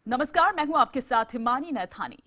नमस्कार, मैं हूं आपके साथ हिमानी नैथानी।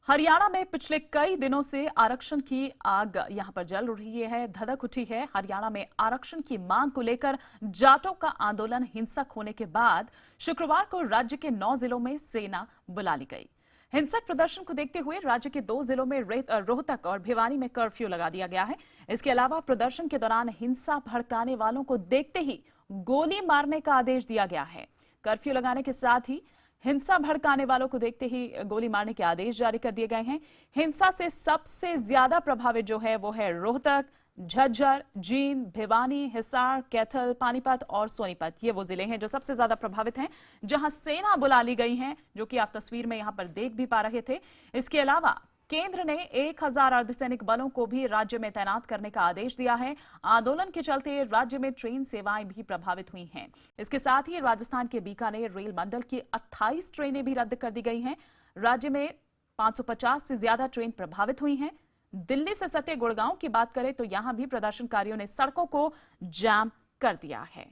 हरियाणा में पिछले कई दिनों से आरक्षण की आग यहां पर जल रही है, धधक उठी है। हरियाणा में आरक्षण की मांग को लेकर जाटों का आंदोलन हिंसक होने के बाद शुक्रवार को राज्य के 9 जिलों में सेना बुला ली गई। हिंसक प्रदर्शन को देखते हुए राज्य के 2 जिलों में रोहतक और भिवानी में कर्फ्यू लगा दिया गया है। इसके अलावा प्रदर्शन के दौरान हिंसा भड़काने वालों को देखते ही गोली मारने का आदेश दिया गया है। कर्फ्यू लगाने के साथ ही हिंसा भड़काने वालों को देखते ही गोली मारने के आदेश जारी कर दिए गए हैं। हिंसा से सबसे ज्यादा प्रभावित जो है वो है रोहतक, झज्जर, जींद, भिवानी, हिसार, कैथल, पानीपत और सोनीपत। ये वो जिले हैं जो सबसे ज्यादा प्रभावित हैं, जहां सेना बुला ली गई है, जो कि आप तस्वीर में यहां पर देख भी पा रहे थे। इसके अलावा केंद्र ने 1000 अर्धसैनिक बलों को भी राज्य में तैनात करने का आदेश दिया है। आंदोलन के चलते राज्य में ट्रेन सेवाएं भी प्रभावित हुई हैं। इसके साथ ही राजस्थान के बीकानेर रेल मंडल की 28 ट्रेनें भी रद्द कर दी गई हैं। राज्य में 550 से ज्यादा ट्रेन प्रभावित हुई हैं। दिल्ली से सटे गुड़गांव की बात करें तो यहां भी प्रदर्शनकारियों ने सड़कों को जाम कर दिया है।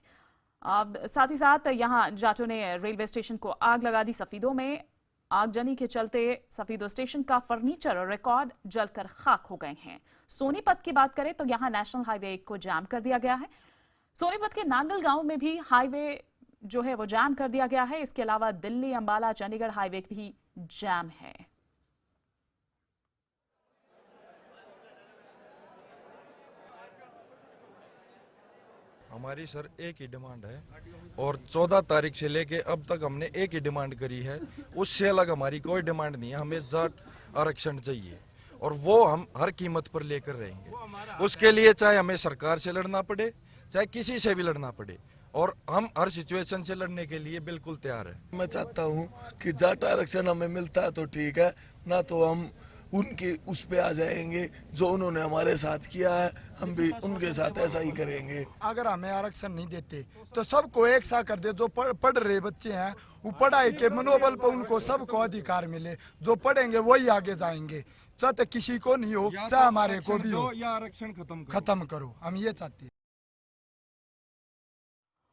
अब साथ ही साथ यहां जाटों ने रेलवे स्टेशन को आग लगा दी। सफीदों में आगजनी के चलते सफीदो स्टेशन का फर्नीचर और रिकॉर्ड जलकर खाक हो गए हैं। सोनीपत की बात करें तो यहां नेशनल हाईवे 1 को जाम कर दिया गया है। सोनीपत के नांगल गांव में भी हाईवे जो है वो जाम कर दिया गया है। इसके अलावा दिल्ली अंबाला चंडीगढ़ हाईवे भी जाम है। हमारी सर एक ही डिमांड है और 14 तारीख से लेके अब तक हमने एक ही डिमांड करी है। उससे अलग हमारी कोई डिमांड नहीं है। हमें जाट आरक्षण चाहिए और वो हम हर कीमत पर लेकर रहेंगे। उसके लिए चाहे हमें सरकार से लड़ना पड़े, चाहे किसी से भी लड़ना पड़े, और हम हर सिचुएशन से लड़ने के लिए बिल्कुल तैयार हैं। मैं चाहता हूं कि जाट आरक्षण हमें मिलता है तो ठीक है, ना तो हम उनके उस पे आ जाएंगे जो उन्होंने हमारे साथ किया है, हम भी उनके साथ ऐसा ही करेंगे। अगर हमें आरक्षण नहीं देते तो सबको एक सा कर दे। जो पढ़ रहे बच्चे हैं वो पढ़ाई के मनोबल पर उनको सबको अधिकार मिले। जो पढ़ेंगे वही आगे जाएंगे, चाहे किसी को नहीं हो चाहे हमारे को भी हो, या आरक्षण खत्म करो। हम ये चाहते हैं।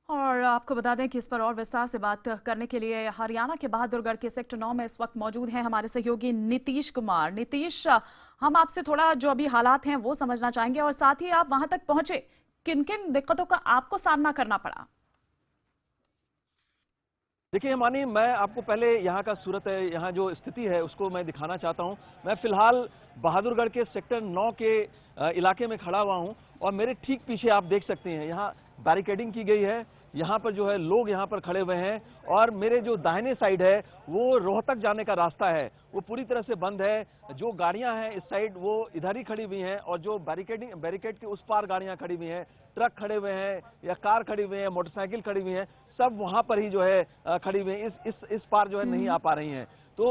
और आपको बता दें कि इस पर और विस्तार से बात करने के लिए हरियाणा के बहादुरगढ़ के सेक्टर 9 में इस वक्त मौजूद हैं हमारे सहयोगी नीतीश कुमार। नीतीश, हम आपसे थोड़ा जो अभी हालात हैं वो समझना चाहेंगे और साथ ही आप वहां तक पहुंचे, किन किन दिक्कतों का आपको सामना करना पड़ा? देखिए हिमानी, मैं आपको पहले यहाँ का सूरत है, यहाँ जो स्थिति है उसको मैं दिखाना चाहता हूँ। मैं फिलहाल बहादुरगढ़ के सेक्टर 9 के इलाके में खड़ा हुआ हूँ और मेरे ठीक पीछे आप देख सकते हैं यहाँ बैरिकेडिंग की गई है। यहाँ पर जो है लोग यहाँ पर खड़े हुए हैं और मेरे जो दाहिने साइड है वो रोहतक जाने का रास्ता है, वो पूरी तरह से बंद है। जो गाड़ियां हैं इस साइड वो इधर ही खड़ी हुई हैं और जो बैरिकेड के उस पार गाड़ियां खड़ी हुई हैं, ट्रक खड़े हुए हैं या कार खड़ी हुई है, मोटरसाइकिल खड़ी हुई है, सब वहां पर ही जो है खड़ी हुई है। इस पार जो है नहीं आ पा रही हैं। तो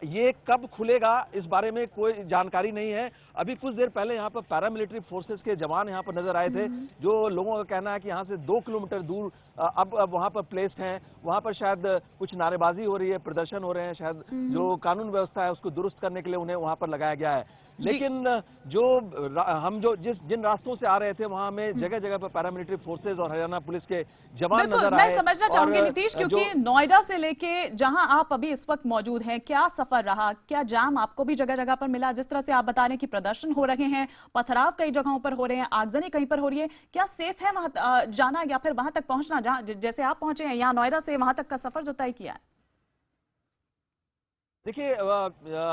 ये कब खुलेगा इस बारे में कोई जानकारी नहीं है। अभी कुछ देर पहले यहाँ पर पैरामिलिट्री फोर्सेस के जवान यहाँ पर नजर आए थे, जो लोगों का कहना है कि यहाँ से 2 किलोमीटर दूर अब वहाँ पर प्लेस्ड हैं। वहाँ पर शायद कुछ नारेबाजी हो रही है, प्रदर्शन हो रहे हैं, शायद जो कानून व्यवस्था है उसको दुरुस्त करने के लिए उन्हें वहाँ पर लगाया गया है। लेकिन हम जिन रास्तों से आ रहे थे वहां में जगह जगह पर पैरामिलिट्री फोर्सेज और हरियाणा पुलिस के जवान नजर आए। मैं समझना चाहूंगी नीतीश, क्योंकि नोएडा से लेके जहां आप अभी इस वक्त मौजूद हैं, क्या सफर रहा, क्या जाम आपको भी जगह जगह पर मिला? जिस तरह से आप बता रहे हैं कि प्रदर्शन हो रहे हैं, पथराव कई जगहों पर हो रहे हैं, आगजनी कहीं पर हो रही है, क्या सेफ है वहां जाना या फिर वहां तक पहुंचना जैसे आप पहुंचे हैं? यहाँ नोएडा से वहां तक का सफर जो तय किया है? देखिए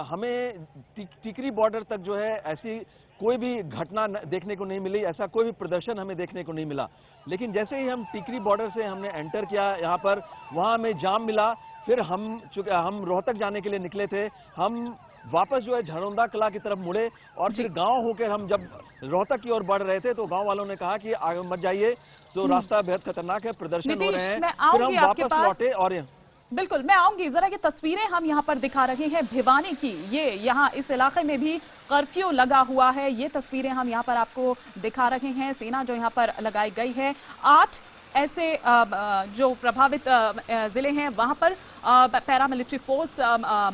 हमें टिकरी बॉर्डर तक जो है ऐसी कोई भी घटना देखने को नहीं मिली, ऐसा कोई भी प्रदर्शन हमें देखने को नहीं मिला। लेकिन जैसे ही हम टिकरी बॉर्डर से हमने एंटर किया यहाँ पर, वहाँ हमें जाम मिला। फिर हम रोहतक जाने के लिए निकले थे, हम वापस जो है झरौंदा कला की तरफ मुड़े और फिर गांव होकर हम जब रोहतक की ओर बढ़ रहे थे तो गांव वालों ने कहा कि आगे मत जाइए, तो रास्ता बेहद खतरनाक है, प्रदर्शन हो रहे हैं। फिर हम वापस लौटे और बिल्कुल मैं आऊंगी। जरा ये तस्वीरें हम यहाँ पर दिखा रहे हैं भिवानी की। ये यहाँ इस इलाके में भी कर्फ्यू लगा हुआ है। ये तस्वीरें हम यहाँ पर आपको दिखा रहे हैं। सेना जो यहाँ पर लगाई गई है, 8 ऐसे जो प्रभावित जिले हैं वहां पर पैरामिलिट्री फोर्स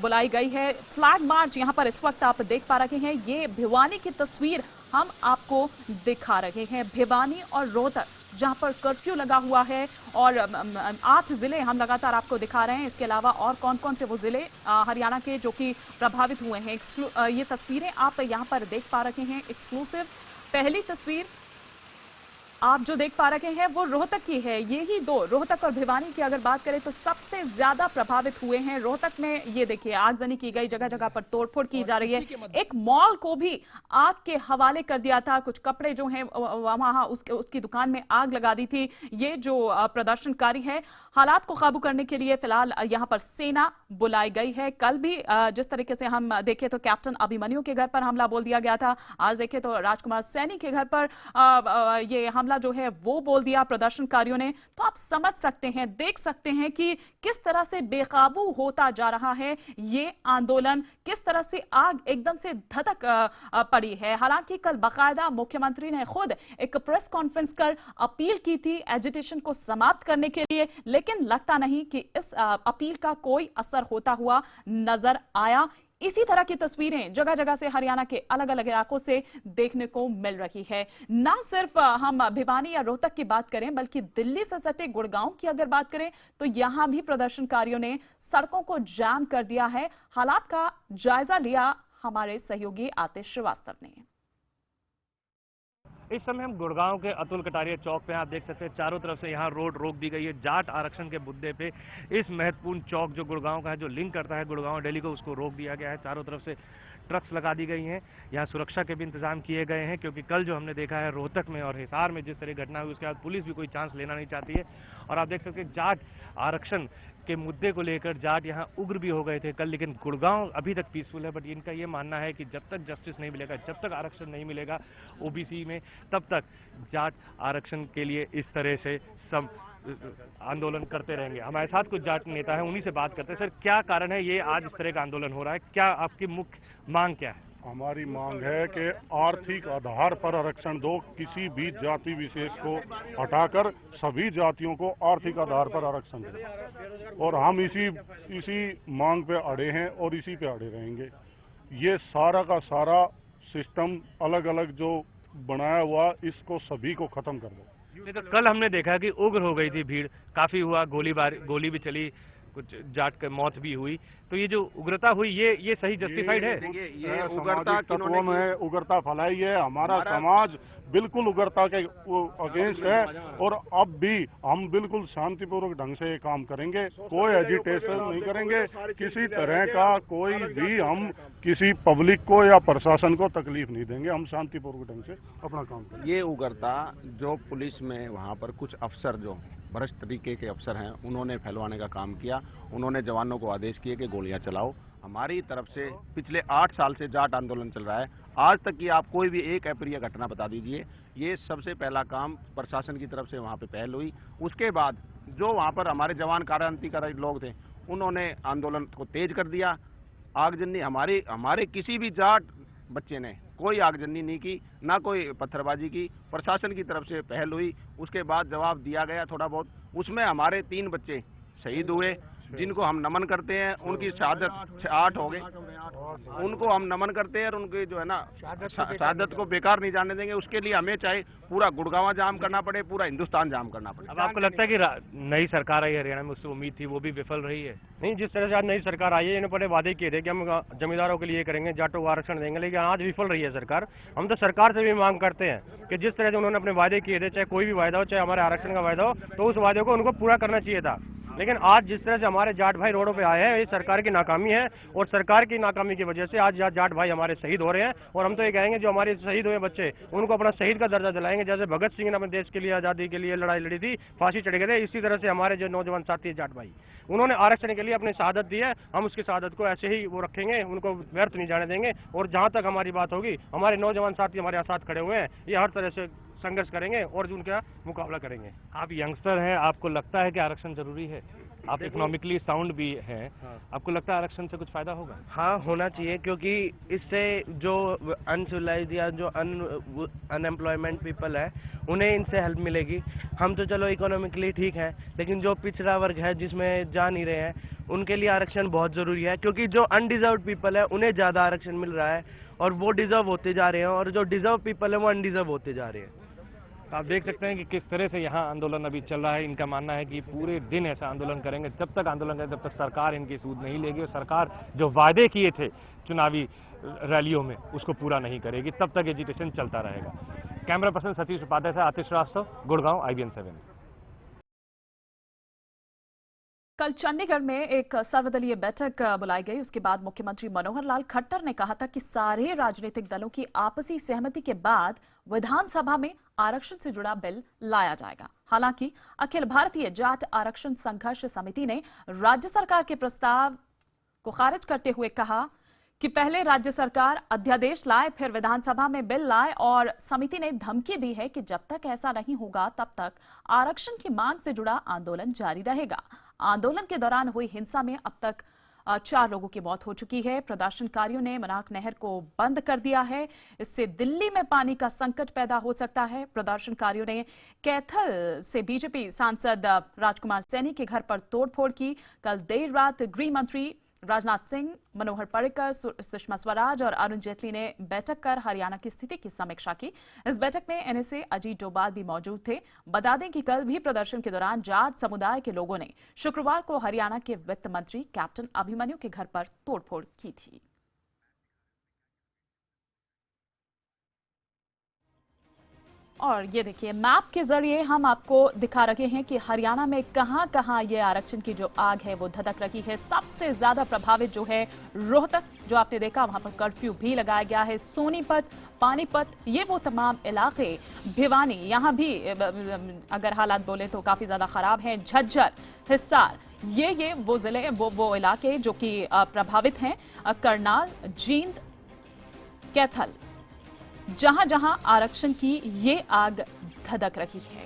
बुलाई गई है। फ्लैग मार्च यहाँ पर इस वक्त आप देख पा रहे हैं। ये भिवानी की तस्वीर हम आपको दिखा रहे हैं। भिवानी और रोहतक जहां पर कर्फ्यू लगा हुआ है और 8 जिले हम लगातार आपको दिखा रहे हैं। इसके अलावा और कौन कौन से वो जिले हरियाणा के जो कि प्रभावित हुए हैं, ये तस्वीरें आप यहां पर देख पा रहे हैं एक्सक्लूसिव। पहली तस्वीर आप जो देख पा रहे हैं वो रोहतक की है। ये ही दो, रोहतक और भिवानी की अगर बात करें तो सबसे ज्यादा प्रभावित हुए हैं। रोहतक में ये देखिए आगजनी की गई, जगह जगह पर तोड़फोड़ की जा रही है। एक मॉल को भी आग के हवाले कर दिया था, कुछ कपड़े जो हैं वहां उसकी दुकान में आग लगा दी थी। ये जो प्रदर्शनकारी है, हालात को काबू करने के लिए फिलहाल यहां पर सेना बुलाई गई है। कल भी जिस तरीके से हम देखें तो कैप्टन अभिमन्यु के घर पर हमला बोल दिया गया था, आज देखें तो राजकुमार सैनी के घर पर ये हमला जो है वो बोल दिया प्रदर्शनकारियों ने। तो आप समझ सकते हैं, देख सकते हैं कि किस तरह से बेकाबू होता जा रहा है ये आंदोलन, किस तरह से आग एकदम से धधक पड़ी है। हालांकि कल बाकायदा मुख्यमंत्री ने खुद एक प्रेस कॉन्फ्रेंस कर अपील की थी एजिटेशन को समाप्त करने के लिए, लेकिन लगता नहीं कि इस अपील का कोई असर होता हुआ नजर आया। इसी तरह की तस्वीरें जगह जगह से हरियाणा के अलग अलग इलाकों से देखने को मिल रही है। ना सिर्फ हम भिवानी या रोहतक की बात करें, बल्कि दिल्ली से सटे गुड़गांव की अगर बात करें तो यहां भी प्रदर्शनकारियों ने सड़कों को जाम कर दिया है। हालात का जायजा लिया हमारे सहयोगी आतिश श्रीवास्तव ने। इस समय हम गुड़गांव के अतुल कटारिया चौक पे आप देख सकते हैं, चारों तरफ से यहाँ रोड रोक दी गई है। जाट आरक्षण के मुद्दे पे इस महत्वपूर्ण चौक जो गुड़गांव का है, जो लिंक करता है गुड़गांव और दिल्ली को, उसको रोक दिया गया है। चारों तरफ से ट्रक्स लगा दी गई हैं। यहाँ सुरक्षा के भी इंतजाम किए गए हैं, क्योंकि कल जो हमने देखा है रोहतक में और हिसार में जिस तरह घटना हुई, उसके बाद पुलिस भी कोई चांस लेना नहीं चाहती है। और आप देख सकते हैं जाट आरक्षण के मुद्दे को लेकर जाट यहाँ उग्र भी हो गए थे कल, लेकिन गुड़गांव अभी तक पीसफुल है। बट इनका ये मानना है कि जब तक जस्टिस नहीं मिलेगा, जब तक आरक्षण नहीं मिलेगा ओबीसी में, तब तक जाट आरक्षण के लिए इस तरह से सब आंदोलन करते रहेंगे। हमारे साथ कुछ जाट नेता हैं, उन्हीं से बात करते हैं। सर, क्या कारण है ये आज इस तरह का आंदोलन हो रहा है? क्या आपकी मुख्य मांग क्या है? हमारी मांग है कि आर्थिक आधार पर आरक्षण दो, किसी भी जाति विशेष को हटाकर सभी जातियों को आर्थिक आधार पर आरक्षण दो। और हम इसी मांग पे अड़े हैं और इसी पे अड़े रहेंगे। ये सारा का सारा सिस्टम अलग अलग जो बनाया हुआ, इसको सभी को खत्म कर दो। तो कल हमने देखा कि उग्र हो गई थी भीड़, काफी हुआ, गोली भी चली, कुछ जाट की मौत भी हुई। तो ये जो उग्रता हुई, ये सही जस्टिफाइड है? ये उग्रता तत्वों में उग्रता फैलाई है। हमारा समाज बिल्कुल उग्रता के अगेंस्ट है और अब भी हम बिल्कुल शांतिपूर्वक ढंग से ये काम करेंगे। कोई एजिटेशन नहीं करेंगे, किसी तरह का कोई भी हम किसी पब्लिक को या प्रशासन को तकलीफ नहीं देंगे। हम शांतिपूर्वक ढंग से अपना काम करेंगे। ये उग्रता जो पुलिस में वहाँ पर कुछ अफसर जो भ्रष्ट तरीके के अफसर हैं, उन्होंने फैलवाने का काम किया। उन्होंने जवानों को आदेश किए कि गोलियां चलाओ। हमारी तरफ से पिछले 8 साल से जाट आंदोलन चल रहा है, आज तक की आप कोई भी एक अप्रिय घटना बता दीजिए। ये सबसे पहला काम प्रशासन की तरफ से वहाँ पे पहल हुई। उसके बाद जो वहाँ पर हमारे जवान क्रांति कर लोग थे, उन्होंने आंदोलन को तेज कर दिया। आगजनी हमारे किसी भी जाट बच्चे ने कोई आगजनी नहीं की, ना कोई पत्थरबाजी की। प्रशासन की तरफ से पहल हुई, उसके बाद जवाब दिया गया थोड़ा बहुत। उसमें हमारे 3 बच्चे शहीद हुए, जिनको हम नमन करते हैं। उनकी शहादत 8 हो गए, उनको हम नमन करते हैं और उनकी जो है ना शहादत को बेकार नहीं जाने देंगे। उसके लिए हमें चाहे पूरा गुड़गांव जाम करना पड़े, पूरा हिंदुस्तान जाम करना पड़े। अब आपको लगता है कि नई सरकार आई हरियाणा में, उससे उम्मीद थी, वो भी विफल रही है? नहीं, जिस तरह से आज नई सरकार आई है, इन्होंने बड़े वादे किए थे कि हम जमींदारों के लिए करेंगे, जाटों को आरक्षण देंगे, लेकिन आज विफल रही है सरकार। हम तो सरकार से भी मांग करते हैं कि जिस तरह से उन्होंने अपने वादे किए थे, चाहे कोई भी वायदा हो, चाहे हमारे आरक्षण का वायदा हो, तो उस वादे को उनको पूरा करना चाहिए था। लेकिन आज जिस तरह से हमारे जाट भाई रोडों पे आए हैं, ये सरकार की नाकामी है। और सरकार की नाकामी की वजह से आज जाट भाई हमारे शहीद हो रहे हैं। और हम तो ये कहेंगे, जो हमारे शहीद हुए बच्चे, उनको अपना शहीद का दर्जा दिलाएंगे। जैसे भगत सिंह ने अपने देश के लिए, आज़ादी के लिए लड़ाई लड़ी थी, फांसी चढ़ गए थे, इसी तरह से हमारे जो नौजवान साथी जाट भाई, उन्होंने आरक्षण के लिए अपनी शहादत दी है। हम उसकी शहादत को ऐसे ही वो रखेंगे, उनको व्यर्थ नहीं जाने देंगे। और जहाँ तक हमारी बात होगी, हमारे नौजवान साथी हमारे साथ खड़े हुए हैं, ये हर तरह से संघर्ष करेंगे और उनका मुकाबला करेंगे। आप यंगस्टर हैं, आपको लगता है कि आरक्षण जरूरी है? आप इकोनॉमिकली साउंड भी हैं, आपको लगता है आरक्षण से कुछ फायदा होगा? हाँ, होना चाहिए, क्योंकि इससे जो अनसिविलाइज्ड या जो अनएम्प्लॉयमेंट पीपल है, उन्हें इनसे हेल्प मिलेगी। हम तो चलो इकोनॉमिकली ठीक है, लेकिन जो पिछड़ा वर्ग है, जिसमें जा नहीं रहे हैं, उनके लिए आरक्षण बहुत ज़रूरी है। क्योंकि जो अनडिजर्व पीपल है, उन्हें ज़्यादा आरक्षण मिल रहा है और वो डिजर्व होते जा रहे हैं, और जो डिजर्व पीपल है वो अनडिजर्व होते जा रहे हैं। आप देख सकते हैं कि किस तरह से यहाँ आंदोलन अभी चल रहा है। इनका मानना है कि पूरे दिन ऐसा आंदोलन करेंगे, जब तक आंदोलन करेंगे तब तक सरकार इनकी सूद नहीं लेगी और सरकार जो वादे किए थे चुनावी रैलियों में उसको पूरा नहीं करेगी, तब तक एजिटेशन चलता रहेगा। कैमरा पर्सन सतीश उपाध्याय से आतिश श्रीवास्तव, गुड़गांव, IBN 7। कल चंडीगढ़ में एक सर्वदलीय बैठक बुलाई गई। उसके बाद मुख्यमंत्री मनोहर लाल खट्टर ने कहा था कि सारे राजनीतिक दलों की आपसी सहमति के बाद विधानसभा में आरक्षण से जुड़ा बिल लाया जाएगा। हालांकि अखिल भारतीय जाट आरक्षण संघर्ष समिति ने राज्य सरकार के प्रस्ताव को खारिज करते हुए कहा कि पहले राज्य सरकार अध्यादेश लाए, फिर विधानसभा में बिल लाए और समिति ने धमकी दी है कि जब तक ऐसा नहीं होगा तब तक आरक्षण की मांग से जुड़ा आंदोलन जारी रहेगा। आंदोलन के दौरान हुई हिंसा में अब तक 4 लोगों की मौत हो चुकी है। प्रदर्शनकारियों ने मनाक नहर को बंद कर दिया है। इससे दिल्ली में पानी का संकट पैदा हो सकता है। प्रदर्शनकारियों ने कैथल से बीजेपी सांसद राजकुमार सैनी के घर पर तोड़फोड़ की। कल देर रात गृह मंत्री राजनाथ सिंह, मनोहर पर्रिकर, सुषमा स्वराज और अरुण जेटली ने बैठक कर हरियाणा की स्थिति की समीक्षा की। इस बैठक में NSA अजीत डोभाल भी मौजूद थे। बता दें कि कल भी प्रदर्शन के दौरान जाट समुदाय के लोगों ने शुक्रवार को हरियाणा के वित्त मंत्री कैप्टन अभिमन्यु के घर पर तोड़फोड़ की थी। और ये देखिए, मैप के जरिए हम आपको दिखा रहे हैं कि हरियाणा में कहां-कहां ये आरक्षण की जो आग है वो धधक रही है। सबसे ज्यादा प्रभावित जो है रोहतक, जो आपने देखा वहां पर कर्फ्यू भी लगाया गया है। सोनीपत, पानीपत, ये वो तमाम इलाके, भिवानी, यहाँ भी अगर हालात बोले तो काफी ज्यादा खराब हैं। झज्जर, हिसार, ये वो जिले, वो इलाके जो कि प्रभावित हैं। करनाल, जींद, कैथल, जहां जहां आरक्षण की ये आग धधक रही है।